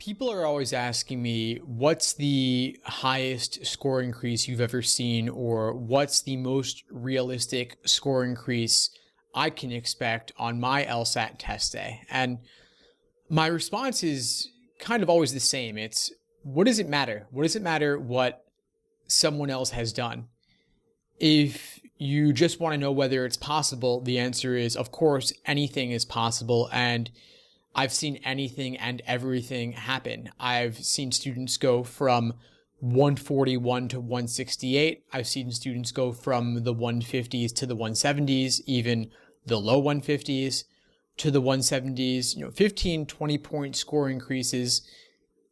People are always asking me, what's the highest score increase you've ever seen, or what's the most realistic score increase I can expect on my LSAT test day? And my response is kind of always the same. It's, what does it matter? What does it matter what someone else has done? If you just want to know whether it's possible, the answer is, of course, anything is possible. And I've seen anything and everything happen. I've seen students go from 141 to 168. I've seen students go from the 150s to the 170s, even the low 150s to the 170s. 15, 20 point score increases,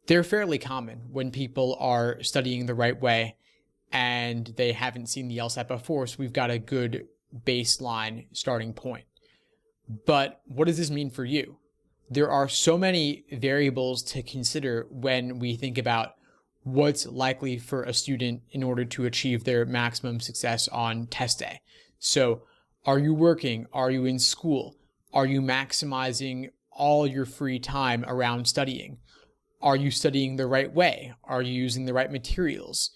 they're fairly common when people are studying the right way and they haven't seen the LSAT before, so we've got a good baseline starting point. But what does this mean for you? There are so many variables to consider when we think about what's likely for a student in order to achieve their maximum success on test day. So are you working? Are you in school? Are you maximizing all your free time around studying? Are you studying the right way? Are you using the right materials?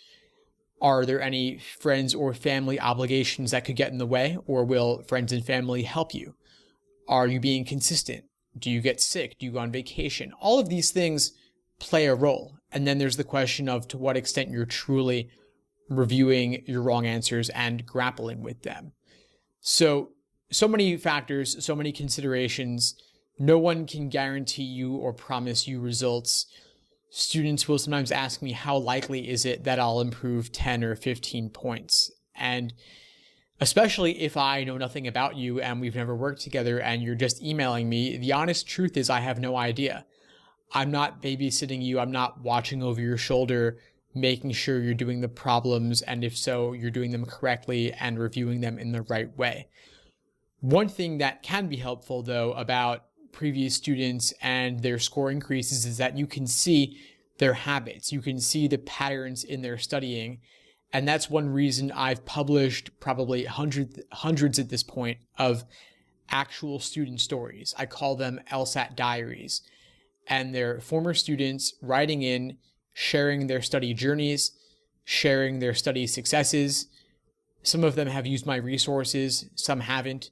Are there any friends or family obligations that could get in the way, or will friends and family help you? Are you being consistent? Do you get sick? Do you go on vacation? All of these things play a role. And then there's the question of to what extent you're truly reviewing your wrong answers and grappling with them. So many factors, so many considerations. No one can guarantee you or promise you results. Students will sometimes ask me, how likely is it that I'll improve 10 or 15 points? And especially if I know nothing about you and we've never worked together and you're just emailing me, the honest truth is I have no idea. I'm not babysitting you. I'm not watching over your shoulder, making sure you're doing the problems, and if so, you're doing them correctly and reviewing them in the right way. One thing that can be helpful, though, about previous students and their score increases is that you can see their habits. You can see the patterns in their studying. And that's one reason I've published probably hundreds at this point of actual student stories. I call them LSAT Diaries. And they're former students writing in, sharing their study journeys, sharing their study successes. Some of them have used my resources, some haven't.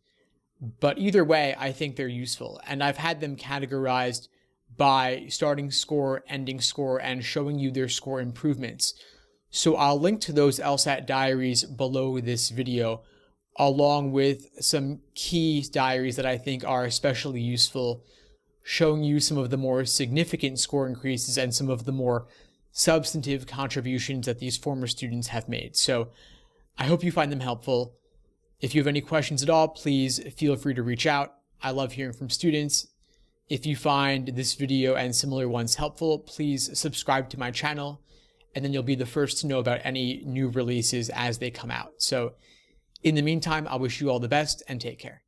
But either way, I think they're useful. And I've had them categorized by starting score, ending score, and showing you their score improvements. So I'll link to those LSAT diaries below this video, along with some key diaries that I think are especially useful, showing you some of the more significant score increases and some of the more substantive contributions that these former students have made. So I hope you find them helpful. If you have any questions at all, please feel free to reach out. I love hearing from students. If you find this video and similar ones helpful, please subscribe to my channel, and then you'll be the first to know about any new releases as they come out. So in the meantime, I wish you all the best and take care.